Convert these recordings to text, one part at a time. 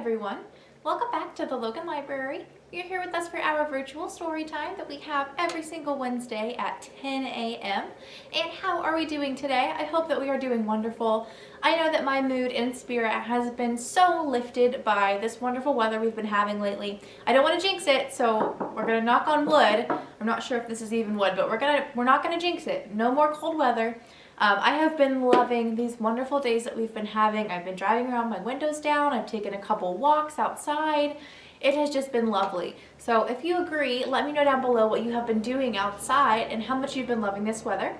everyone. Welcome back to the Logan Library. You're here with us for our virtual story time that we have every single Wednesday at 10 a.m. And how are we doing today? I hope that we are doing wonderful. I know that my mood and spirit has been so lifted by this wonderful weather we've been having lately. I don't want to jinx it, so we're gonna knock on wood. I'm not sure if this is even wood, but we're not gonna jinx it. No more cold weather. I have been loving these wonderful days that we've been having. I've been driving around, my windows down, I've taken a couple walks outside. It has just been lovely. So if you agree, let me know down below what you have been doing outside and how much you've been loving this weather.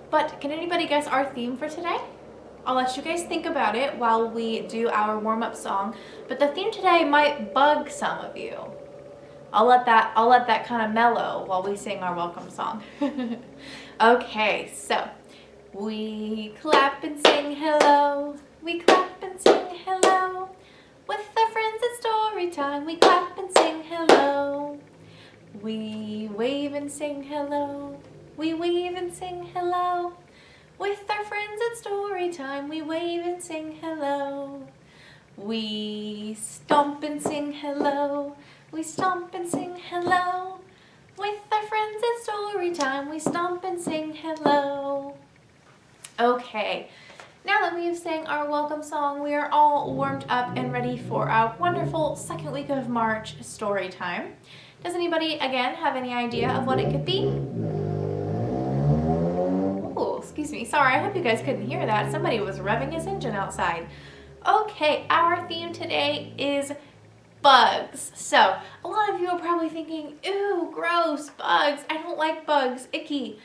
But can anybody guess our theme for today? I'll let you guys think about it while we do our warm-up song. But the theme today might bug some of you. I'll let that kind of mellow while we sing our welcome song. Okay, so we clap and sing hello. We clap and sing hello. With our friends at story time, we clap and sing hello. We wave and sing hello. We wave and sing hello. With our friends at story time, we wave and sing hello. We stomp and sing hello. We stomp and sing hello. With our friends at story time, we stomp and sing hello. Okay, now that we have sang our welcome song, we are all warmed up and ready for our wonderful second week of March story time. Does anybody, again, have any idea of what it could be? Oh, excuse me, sorry, I hope you guys couldn't hear that. Somebody was revving his engine outside. Okay, our theme today is bugs. So a lot of you are probably thinking, ew, gross, bugs. I don't like bugs, icky.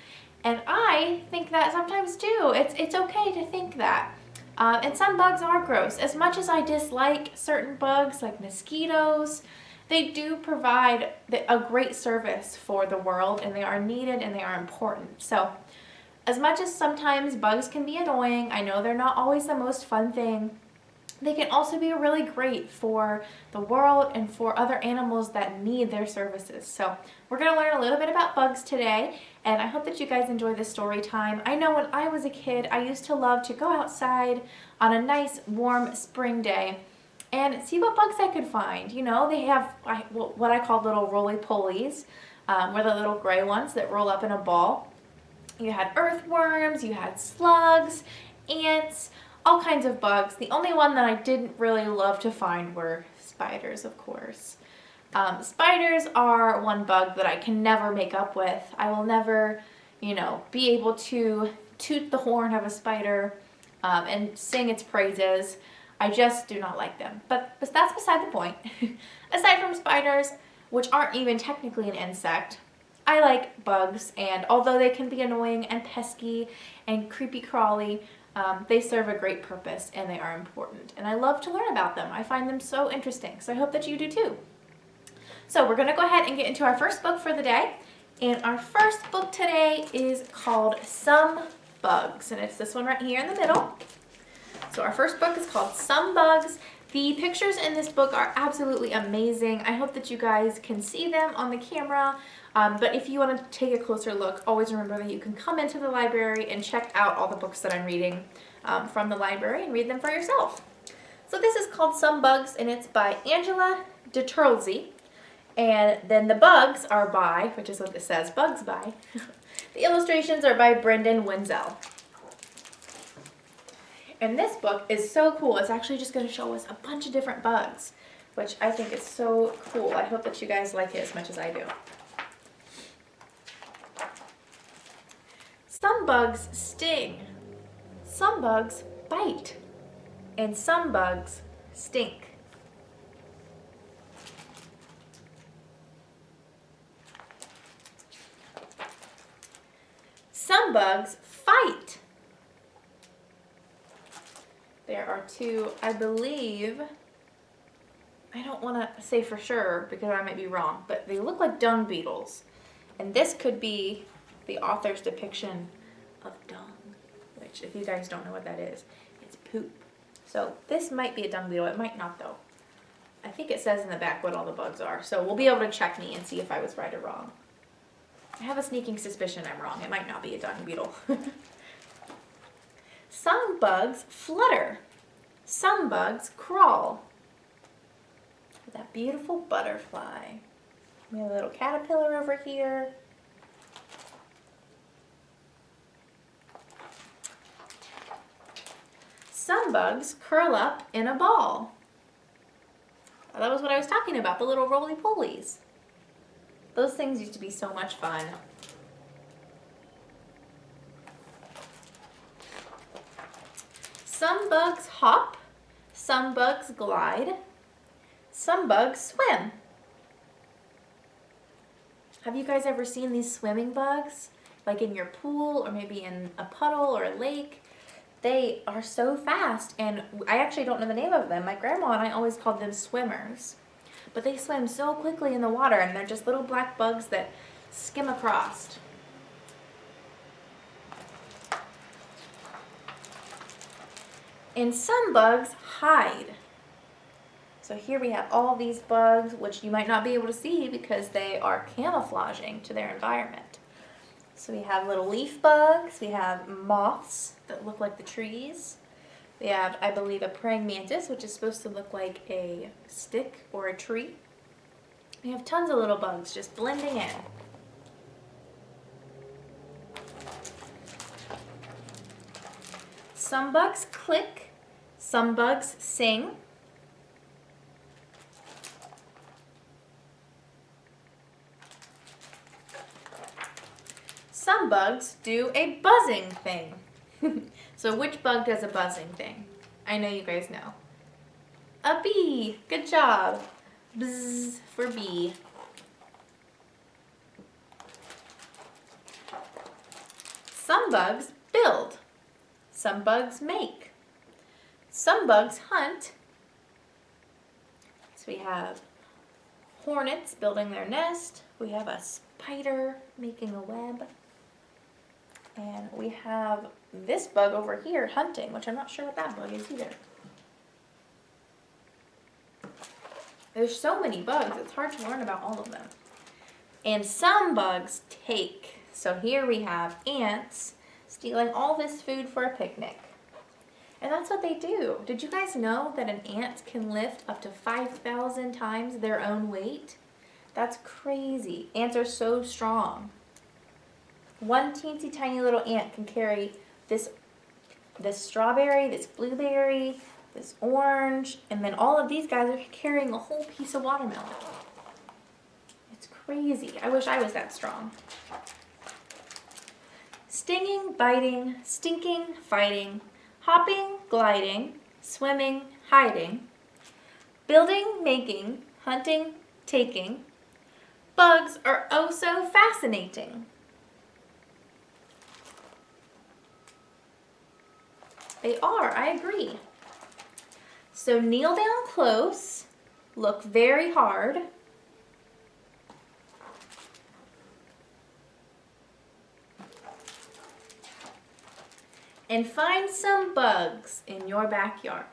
And I think that sometimes too. It's okay to think that. And some bugs are gross. As much as I dislike certain bugs like mosquitoes, they do provide a great service for the world, and they are needed and they are important. So as much as sometimes bugs can be annoying, I know they're not always the most fun thing, they can also be really great for the world and for other animals that need their services. So we're going to learn a little bit about bugs today, and I hope that you guys enjoy this story time. I know when I was a kid, I used to love to go outside on a nice warm spring day and see what bugs I could find. You know, they have what I call little roly-polies, were the little gray ones that roll up in a ball. You had earthworms, you had slugs, ants, all kinds of bugs. The only one that I didn't really love to find were spiders, of course. Spiders are one bug that I can never make up with. I will never, be able to toot the horn of a spider and sing its praises. I just do not like them. But that's beside the point. Aside from spiders, which aren't even technically an insect, I like bugs, and although they can be annoying and pesky and creepy crawly, they serve a great purpose and they are important. And I love to learn about them. I find them so interesting. So I hope that you do too. So we're going to go ahead and get into our first book for the day. And our first book today is called Some Bugs. And it's this one right here in the middle. So our first book is called Some Bugs. The pictures in this book are absolutely amazing. I hope that you guys can see them on the camera. But if you want to take a closer look, always remember that you can come into the library and check out all the books that I'm reading from the library and read them for yourself. So this is called Some Bugs, and it's by Angela DeTurlsey. And then the bugs are by, which is what it says, bugs by. The illustrations are by Brendan Wenzel. And this book is so cool. It's actually just going to show us a bunch of different bugs, which I think is so cool. I hope that you guys like it as much as I do. Some bugs sting, some bugs bite, and some bugs stink. Some bugs fight. There are two, I believe, I don't want to say for sure because I might be wrong, but they look like dung beetles. And this could be the author's depiction of dung, which if you guys don't know what that is, it's poop. So this might be a dung beetle, it might not though. I think it says in the back what all the bugs are, so we'll be able to check me and see if I was right or wrong. I have a sneaking suspicion I'm wrong, it might not be a dung beetle. Some bugs flutter, some bugs crawl, that beautiful butterfly. We have a little caterpillar over here. Some bugs curl up in a ball. That was what I was talking about, the little roly-polies. Those things used to be so much fun. Some bugs hop, some bugs glide, some bugs swim. Have you guys ever seen these swimming bugs? Like in your pool or maybe in a puddle or a lake? They are so fast, and I actually don't know the name of them. My grandma and I always called them swimmers. But they swim so quickly in the water, and they're just little black bugs that skim across. And some bugs hide. So here we have all these bugs, which you might not be able to see because they are camouflaging to their environment. So we have little leaf bugs, we have moths that look like the trees. We have, I believe, a praying mantis, which is supposed to look like a stick or a tree. We have tons of little bugs just blending in. Some bugs click, some bugs sing. Some bugs do a buzzing thing. So which bug does a buzzing thing? I know you guys know. A bee. Good job. Bzz for bee. Some bugs build. Some bugs make. Some bugs hunt. So we have hornets building their nest. We have a spider making a web. And we have this bug over here hunting, which I'm not sure what that bug is either. There's so many bugs, it's hard to learn about all of them. And some bugs take. So here we have ants stealing all this food for a picnic. And that's what they do. Did you guys know that an ant can lift up to 5,000 times their own weight? That's crazy. Ants are so strong. One teensy tiny little ant can carry this strawberry, this blueberry, this orange, and then all of these guys are carrying a whole piece of watermelon. It's crazy. I wish I was that strong. Stinging, biting, stinking, fighting, hopping, gliding, swimming, hiding, building, making, hunting, taking. Bugs are oh so fascinating. They are, I agree. So kneel down close, look very hard. And find some bugs in your backyard.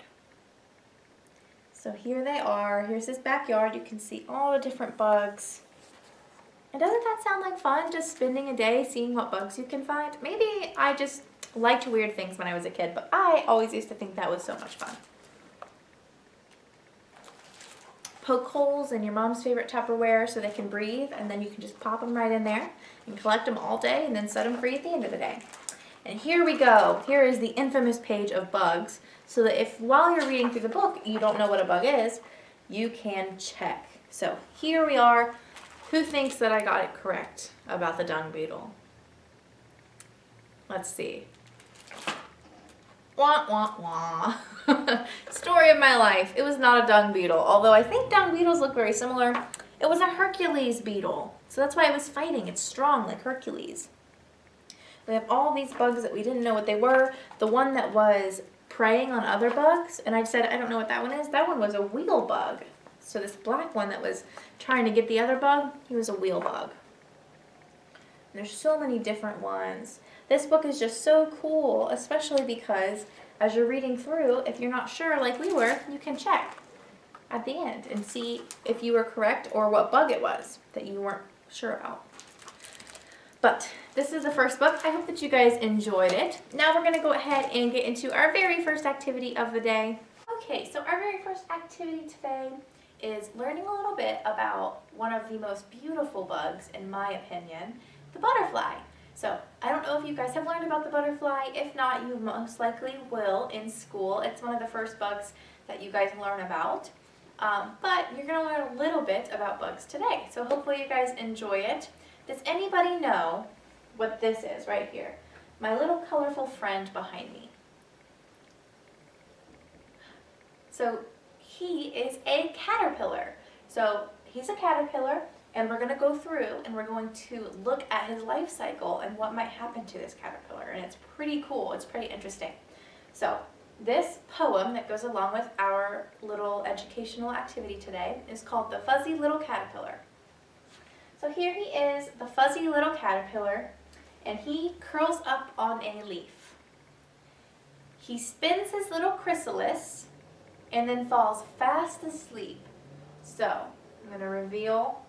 So here they are. Here's this backyard. You can see all the different bugs. And doesn't that sound like fun, just spending a day seeing what bugs you can find? Maybe I just liked weird things when I was a kid, but I always used to think that was so much fun. Poke holes in your mom's favorite Tupperware so they can breathe, and then you can just pop them right in there and collect them all day and then set them free at the end of the day. And here we go. Here is the infamous page of bugs, so that if while you're reading through the book you don't know what a bug is, you can check. So here we are. Who thinks that I got it correct about the dung beetle? Let's see. Wah, wah, wah. Story of my life. It was not a dung beetle, although I think dung beetles look very similar. It was a Hercules beetle, so that's why it was fighting. It's strong like Hercules. We have all these bugs that we didn't know what they were. The one that was preying on other bugs, and I said, I don't know what that one is. That one was a wheel bug. So this black one that was trying to get the other bug, he was a wheel bug. And there's so many different ones. This book is just so cool, especially because as you're reading through, if you're not sure like we were, you can check at the end and see if you were correct or what bug it was that you weren't sure about. But this is the first book. I hope that you guys enjoyed it. Now we're going to go ahead and get into our very first activity of the day. Okay, so our very first activity today is learning a little bit about one of the most beautiful bugs, in my opinion, the butterfly. So I don't know if you guys have learned about the butterfly. If not, you most likely will in school. It's one of the first bugs that you guys learn about. But you're going to learn a little bit about bugs today. So hopefully you guys enjoy it. Does anybody know what this is right here? My little colorful friend behind me. So he is a caterpillar. So he's a caterpillar, and we're going to go through and we're going to look at his life cycle and what might happen to this caterpillar. And it's pretty cool. It's pretty interesting. So this poem that goes along with our little educational activity today is called The Fuzzy Little Caterpillar. So here he is, the fuzzy little caterpillar, and he curls up on a leaf. He spins his little chrysalis and then falls fast asleep. So I'm going to reveal.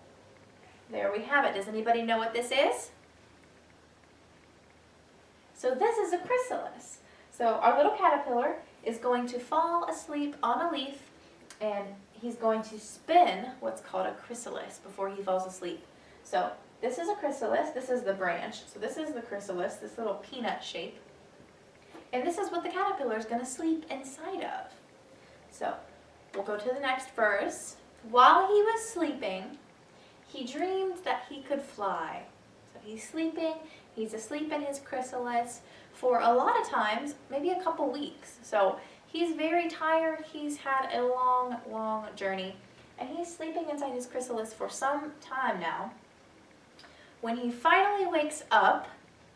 There we have it. Does anybody know what this is? So this is a chrysalis. So our little caterpillar is going to fall asleep on a leaf, and he's going to spin what's called a chrysalis before he falls asleep. So this is a chrysalis, this is the branch. So this is the chrysalis, this little peanut shape. And this is what the caterpillar is going to sleep inside of. So we'll go to the next verse. While he was sleeping, he dreamed that he could fly. So he's sleeping, he's asleep in his chrysalis for a lot of times, maybe a couple weeks. So he's very tired, he's had a long, long journey, and he's sleeping inside his chrysalis for some time now. When he finally wakes up,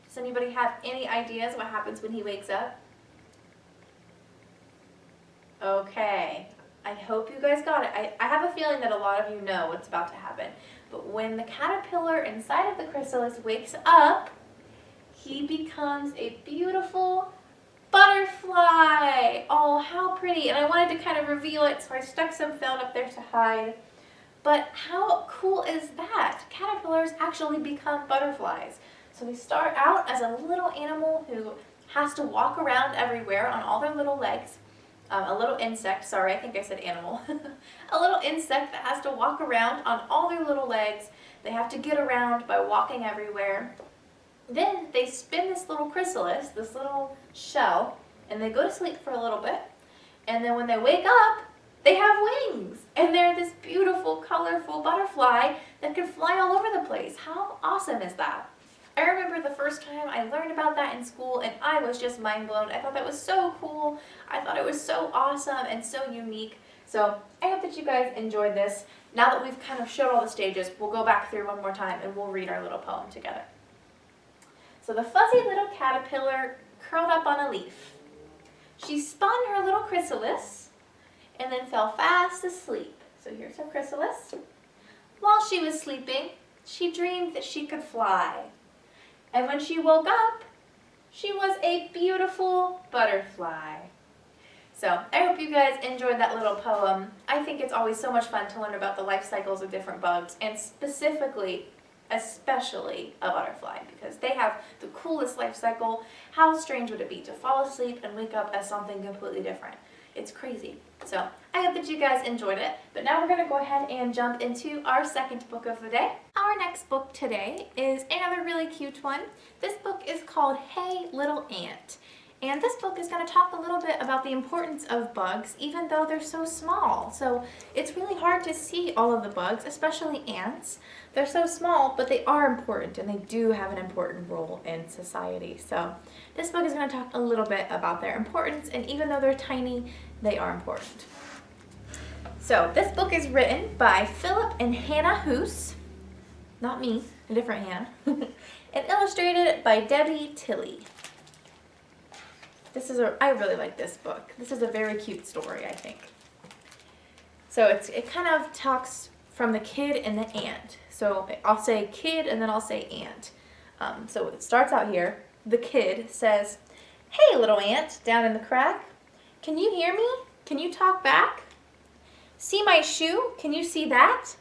does anybody have any ideas what happens when he wakes up? Okay, I hope you guys got it. I have a feeling that a lot of you know what's about to happen. But when the caterpillar inside of the chrysalis wakes up, he becomes a beautiful butterfly. Oh, how pretty. And I wanted to kind of reveal it, so I stuck some felt up there to hide. But how cool is that? Caterpillars actually become butterflies. So they start out as a little animal who has to walk around everywhere on all their little legs. A little insect, sorry, I think I said animal. A little insect that has to walk around on all their little legs. They have to get around by walking everywhere. Then they spin this little chrysalis, this little shell, and they go to sleep for a little bit. And then when they wake up, they have wings. And they're this beautiful, colorful butterfly that can fly all over the place. How awesome is that? I remember the first time I learned about that in school, and I was just mind blown. I thought that was so cool. I thought it was so awesome and so unique. So I hope that you guys enjoyed this. Now that we've kind of showed all the stages, we'll go back through one more time and we'll read our little poem together. So the fuzzy little caterpillar curled up on a leaf. She spun her little chrysalis and then fell fast asleep. So here's her chrysalis. While she was sleeping, she dreamed that she could fly. And when she woke up, she was a beautiful butterfly. So I hope you guys enjoyed that little poem. I think it's always so much fun to learn about the life cycles of different bugs, and especially a butterfly, because they have the coolest life cycle. How strange would it be to fall asleep and wake up as something completely different? It's crazy. So I hope that you guys enjoyed it. But now we're going to go ahead and jump into our second book of the day. Our next book today is another really cute one. This book is called Hey Little Ant. And this book is going to talk a little bit about the importance of bugs, even though they're so small. So it's really hard to see all of the bugs, especially ants. They're so small, but they are important, and they do have an important role in society. So this book is going to talk a little bit about their importance, and even though they're tiny, they are important. So this book is written by Philip and Hannah Hoos, not me, a different Hannah, and illustrated by Debbie Tilley. I really like this book. This is a very cute story, I think. So it kind of talks from the kid and the ant. So I'll say kid and then I'll say ant. So it starts out here. The kid says, "Hey little ant down in the crack, can you hear me? Can you talk back? See my shoe? Can you see that?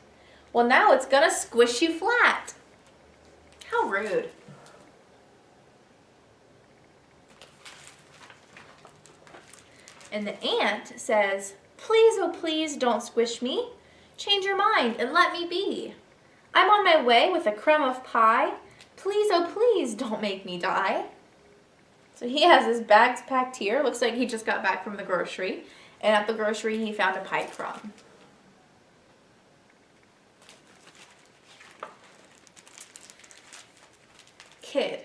Well, now it's gonna squish you flat." How rude. And the ant says, "Please, oh please, don't squish me. Change your mind and let me be. I'm on my way with a crumb of pie. Please, oh please, don't make me die. So he has his bags packed here. Looks like he just got back from the grocery. And at the grocery, he found a pie crumb. Kid.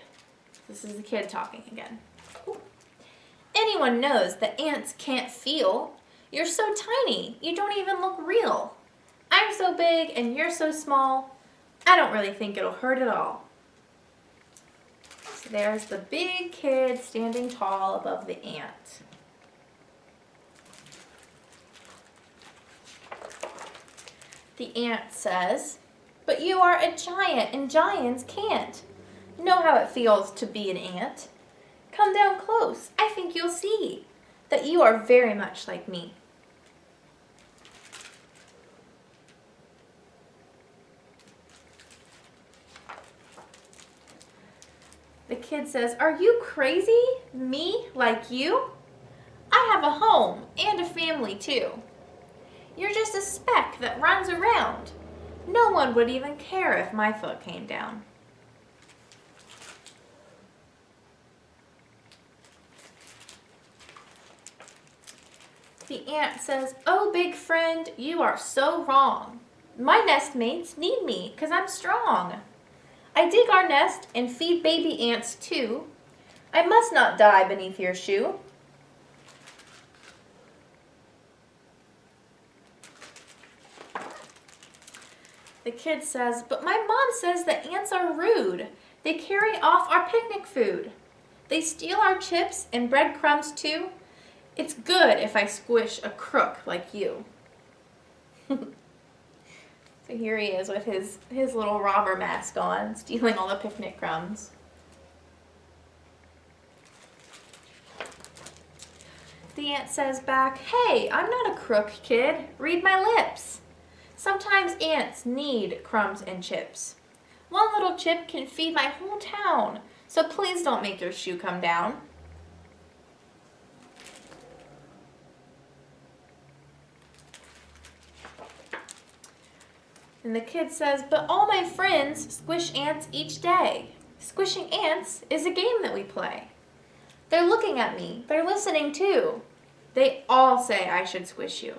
This is the kid talking again. Ooh. Anyone knows that ants can't feel. You're so tiny, you don't even look real. I'm so big and you're so small. I don't really think it'll hurt at all. So there's the big kid standing tall above the ant. The ant says, but you are a giant and giants can't. Know how it feels to be an ant. Come down close, I think you'll see that you are very much like me. The kid says, are you crazy? Me, like you? I have a home and a family too. You're just a speck that runs around. No one would even care if my foot came down. The ant says, oh big friend, you are so wrong. My nest mates need me because I'm strong. I dig our nest and feed baby ants too. I must not die beneath your shoe. The kid says, but my mom says that ants are rude. They carry off our picnic food. They steal our chips and breadcrumbs too. It's good if I squish a crook like you. So here he is with his little robber mask on, stealing all the picnic crumbs. The ant says back, hey, I'm not a crook, kid. Read my lips. Sometimes ants need crumbs and chips. One little chip can feed my whole town, so please don't make your shoe come down. And the kid says, but all my friends squish ants each day. Squishing ants is a game that we play. They're looking at me. They're listening too. They all say I should squish you.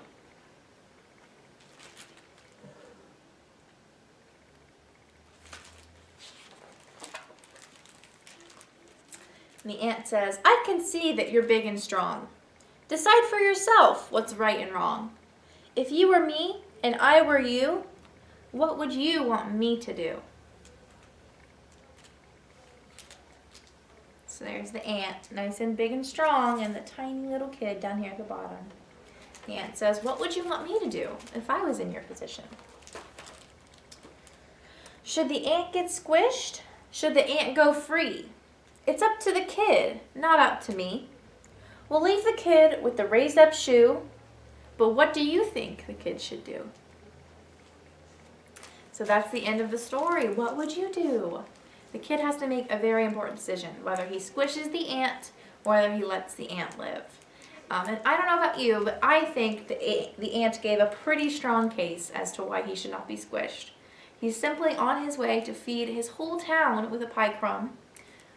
And the ant says, I can see that you're big and strong. Decide for yourself what's right and wrong. If you were me and I were you, what would you want me to do? So there's the ant, nice and big and strong, and the tiny little kid down here at the bottom. The ant says, what would you want me to do if I was in your position? Should the ant get squished? Should the ant go free? It's up to the kid, not up to me. We'll leave the kid with the raised up shoe, but what do you think the kid should do? So that's the end of the story. What would you do? The kid has to make a very important decision, whether he squishes the ant or whether he lets the ant live. And I don't know about you, but I think the ant gave a pretty strong case as to why he should not be squished. He's simply on his way to feed his whole town with a pie crumb,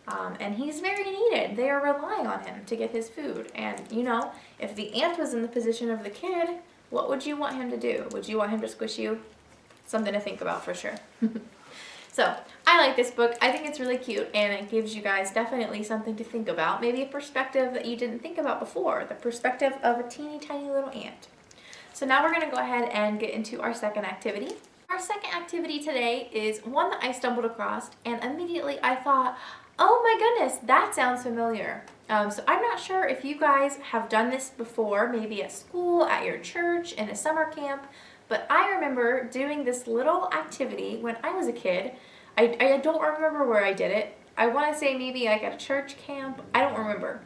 and he's very needed. They are relying on him to get his food. And, you know, if the ant was in the position of the kid, what would you want him to do? Would you want him to squish you? Something to think about for sure. So, I like this book. I think it's really cute, and it gives you guys definitely something to think about. Maybe a perspective that you didn't think about before, the perspective of a teeny tiny little ant. So now we're going to go ahead and get into our second activity. Our second activity today is one that I stumbled across, and immediately I thought, oh my goodness, that sounds familiar. So I'm not sure if you guys have done this before, maybe at school, at your church, in a summer camp, but I remember doing this little activity when I was a kid. I don't remember where I did it. I want to say maybe like at a church camp. I don't remember.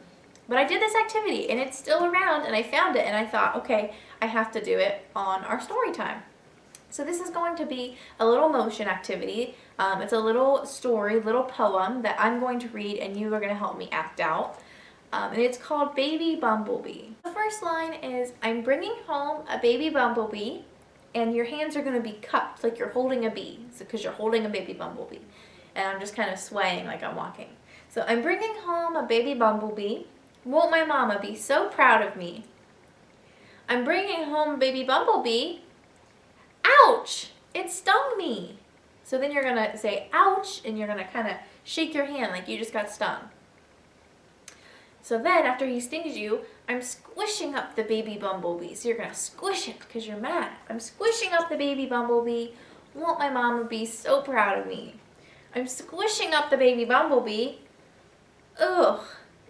But I did this activity, and it's still around, and I found it, and I thought, okay, I have to do it on our story time. So this is going to be a little motion activity. It's a little story, little poem that I'm going to read, and you are going to help me act out. And it's called Baby Bumblebee. The first line is, I'm bringing home a baby bumblebee. and your hands are going to be cupped like you're holding a bee, because you're holding a baby bumblebee. And I'm just kind of swaying like I'm walking. So I'm bringing home a baby bumblebee. Won't my mama be so proud of me? I'm bringing home a baby bumblebee. Ouch! It stung me. So then you're going to say ouch, and you're going to kind of shake your hand like you just got stung. So then after he stings you, I'm squishing up the baby bumblebee. So you're going to squish it because you're mad. I'm squishing up the baby bumblebee. Won't my mama be so proud of me? I'm squishing up the baby bumblebee. Ugh,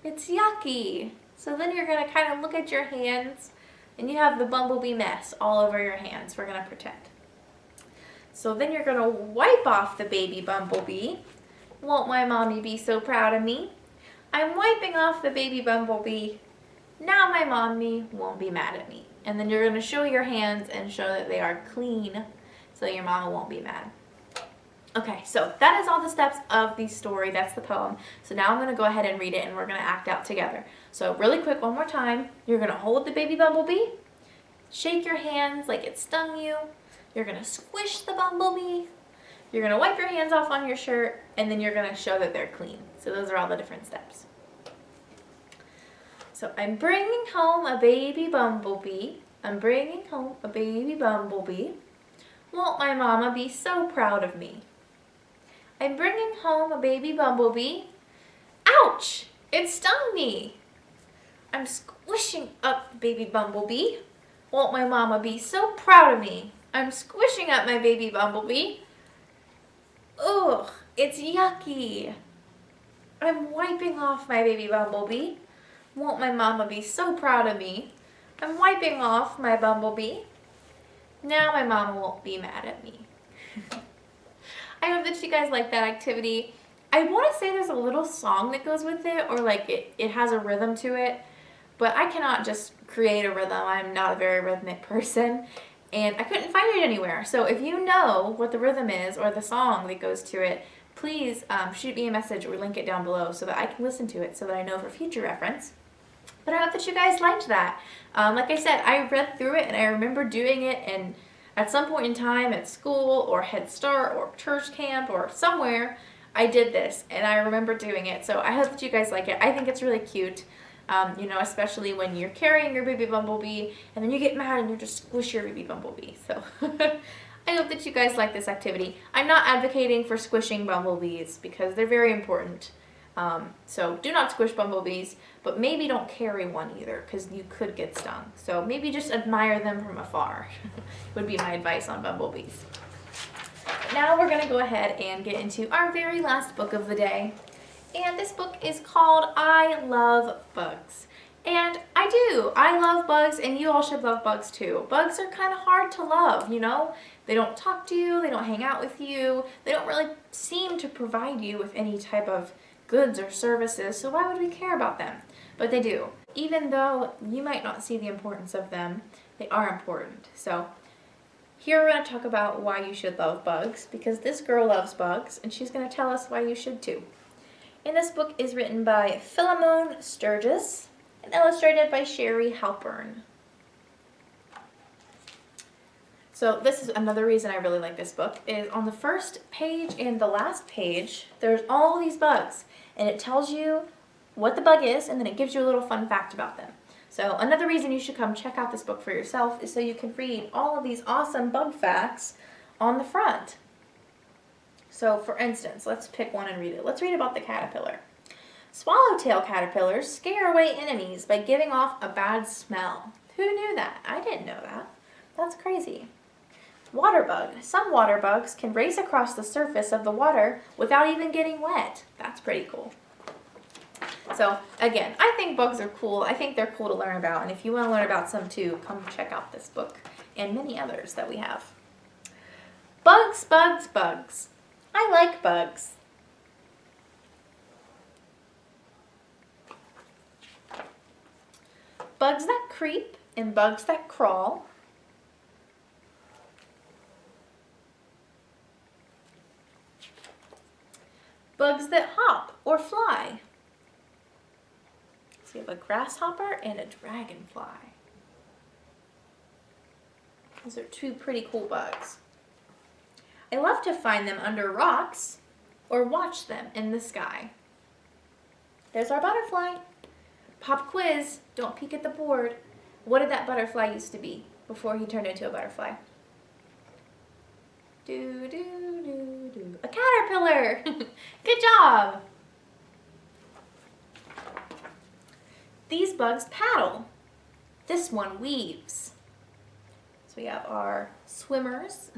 it's yucky. So then you're going to kind of look at your hands, and you have the bumblebee mess all over your hands. We're going to pretend. So then you're going to wipe off the baby bumblebee. Won't my mommy be so proud of me? I'm wiping off the baby bumblebee. Now my mommy won't be mad at me. And then you're going to show your hands and show that they are clean so your mama won't be mad. Okay, so that is all the steps of the story. That's the poem. So now I'm going to go ahead and read it, and we're going to act out together. So really quick, one more time. You're going to hold the baby bumblebee. Shake your hands like it stung you. You're going to squish the bumblebee. You're going to wipe your hands off on your shirt, and then you're going to show that they're clean. So those are all the different steps. So I'm bringing home a baby bumblebee. I'm bringing home a baby bumblebee. Won't my mama be so proud of me? I'm bringing home a baby bumblebee. Ouch! It stung me. I'm squishing up baby bumblebee. Won't my mama be so proud of me? I'm squishing up my baby bumblebee. Ugh, it's yucky. I'm wiping off my baby bumblebee. Won't my mama be so proud of me? I'm wiping off my bumblebee. Now my mama won't be mad at me. I hope that you guys like that activity. I want to say there's a little song that goes with it, or like it has a rhythm to it, but I cannot just create a rhythm. I'm not a very rhythmic person, and I couldn't find it anywhere. So if you know what the rhythm is or the song that goes to it, please shoot me a message or link it down below so that I can listen to it so that I know for future reference. But I hope that you guys liked that. Like I said, I read through it and I remember doing it, and at some point in time at school or Head Start or church camp or somewhere, I did this and I remember doing it. So I hope that you guys like it. I think it's really cute, you know, especially when you're carrying your baby bumblebee and then you get mad and you just squish your baby bumblebee. So I hope that you guys like this activity. I'm not advocating for squishing bumblebees because they're very important. So do not squish bumblebees, but maybe don't carry one either because you could get stung. So maybe just admire them from afar would be my advice on bumblebees. Now we're going to go ahead and get into our very last book of the day. And this book is called I Love Bugs. And I do. I love bugs, and you all should love bugs too. Bugs are kind of hard to love, you know? They don't talk to you, they don't hang out with you, they don't really seem to provide you with any type of goods or services, so why would we care about them? But they do. Even though you might not see the importance of them, they are important. So here we're going to talk about why you should love bugs, because this girl loves bugs, and she's going to tell us why you should too. And this book is written by Philemon Sturgis and illustrated by Sherry Halpern. So this is another reason I really like this book, is on the first page and the last page, there's all these bugs, and it tells you what the bug is, and then it gives you a little fun fact about them. So another reason you should come check out this book for yourself is so you can read all of these awesome bug facts on the front. So for instance, let's pick one and read it. Let's read about the caterpillar. Swallowtail caterpillars scare away enemies by giving off a bad smell. Who knew that? I didn't know that. That's crazy. Water bug. Some water bugs can race across the surface of the water without even getting wet. That's pretty cool. So again, I think bugs are cool. I think they're cool to learn about. And if you want to learn about some too, come check out this book and many others that we have. Bugs, bugs, bugs. I like bugs. Bugs that creep and bugs that crawl. Bugs that hop or fly. So you have a grasshopper and a dragonfly. Those are two pretty cool bugs. I love to find them under rocks or watch them in the sky. There's our butterfly. Pop quiz, don't peek at the board. What did that butterfly used to be before he turned into a butterfly? Do, do, do, do. A caterpillar. Good job. These bugs paddle. This one weaves. So we have our swimmers,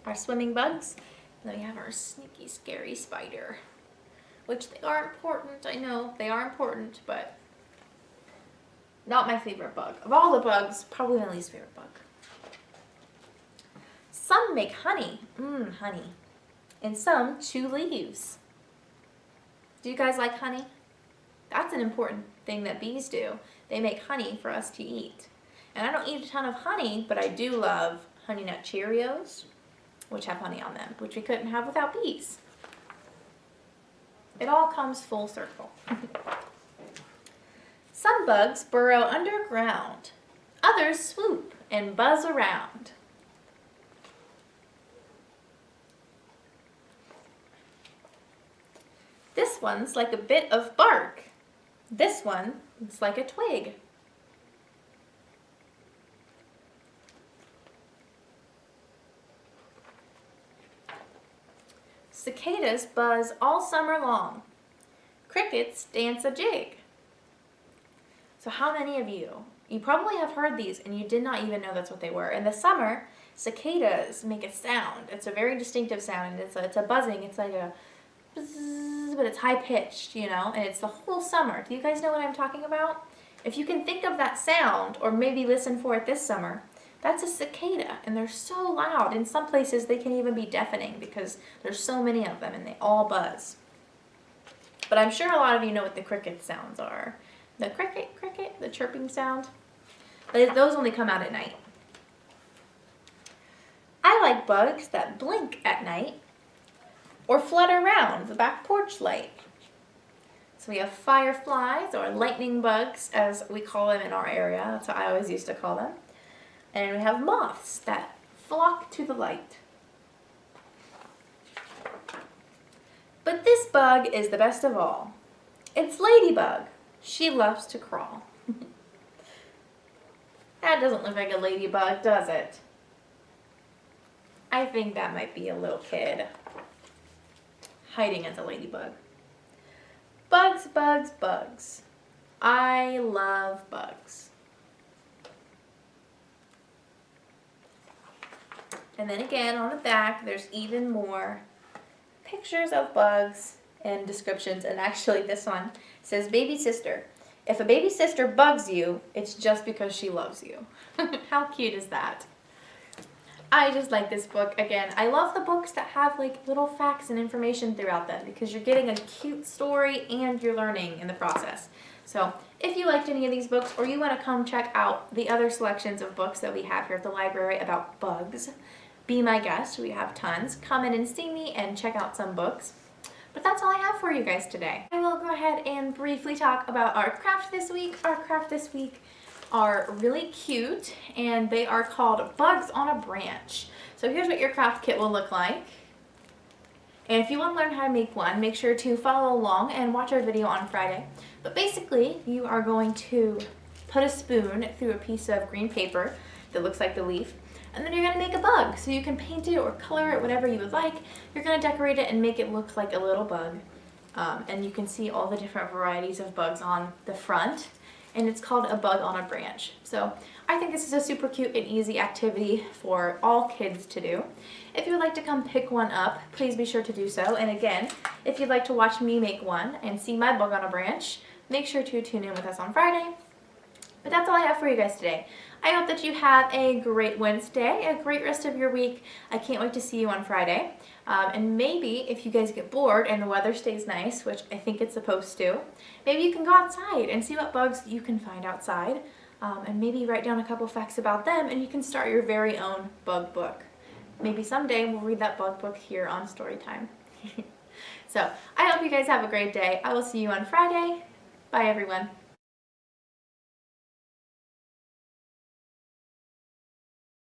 our swimming bugs, and then we have our sneaky, scary spider, which they are important. I know they are important, but not my favorite bug. Of all the bugs, probably my least favorite bug. Some make honey, honey, and some chew leaves. Do you guys like honey? That's an important thing that bees do. They make honey for us to eat. And I don't eat a ton of honey, but I do love Honey Nut Cheerios, which have honey on them, which we couldn't have without bees. It all comes full circle. Some bugs burrow underground. Others swoop and buzz around. This one's like a bit of bark. This one is like a twig. Cicadas buzz all summer long. Crickets dance a jig. So how many of you probably have heard these and you did not even know that's what they were. In the summer, cicadas make a sound. It's a very distinctive sound, and it's a buzzing. It's like a buzz, but it's high pitched, you know, and it's the whole summer. Do you guys know what I'm talking about? If you can think of that sound, or maybe listen for it this summer, that's a cicada, and they're so loud. In some places, they can even be deafening because there's so many of them, and they all buzz. But I'm sure a lot of you know what the cricket sounds are. The cricket, cricket, the chirping sound. Those only come out at night. I like bugs that blink at night or flutter around the back porch light. So we have fireflies, or lightning bugs, as we call them in our area. That's what I always used to call them. And we have moths that flock to the light. But this bug is the best of all. It's Ladybug. She loves to crawl. That doesn't look like a ladybug, does it? I think that might be a little kid hiding as a ladybug. Bugs, bugs, bugs. I love bugs. And then again, on the back, there's even more pictures of bugs and descriptions. And actually, this one says, baby sister. If a baby sister bugs you, it's just because she loves you. How cute is that? I just like this book. Again, I love the books that have like little facts and information throughout them, because you're getting a cute story and you're learning in the process. So if you liked any of these books, or you want to come check out the other selections of books that we have here at the library about bugs, be my guest. We have tons. Come in and see me and check out some books. But that's all I have for you guys today. I will go ahead and briefly talk about our craft this week. Our craft this week are really cute, and they are called Bugs on a Branch. So here's what your craft kit will look like. And if you want to learn how to make one, make sure to follow along and watch our video on Friday. But basically, you are going to put a spoon through a piece of green paper that looks like the leaf, and then you're going to make a bug. So you can paint it or color it, whatever you would like. You're going to decorate it and make it look like a little bug. And you can see all the different varieties of bugs on the front. And it's called a Bug on a Branch. So I think this is a super cute and easy activity for all kids to do. If you would like to come pick one up, please be sure to do so. And again, if you'd like to watch me make one and see my bug on a branch, make sure to tune in with us on Friday. But that's all I have for you guys today. I hope that you have a great Wednesday, a great rest of your week. I can't wait to see you on Friday. And maybe if you guys get bored and the weather stays nice, which I think it's supposed to, maybe you can go outside and see what bugs you can find outside. And maybe write down a couple facts about them, and you can start your very own bug book. Maybe someday we'll read that bug book here on Storytime. So I hope you guys have a great day. I will see you on Friday. Bye, everyone.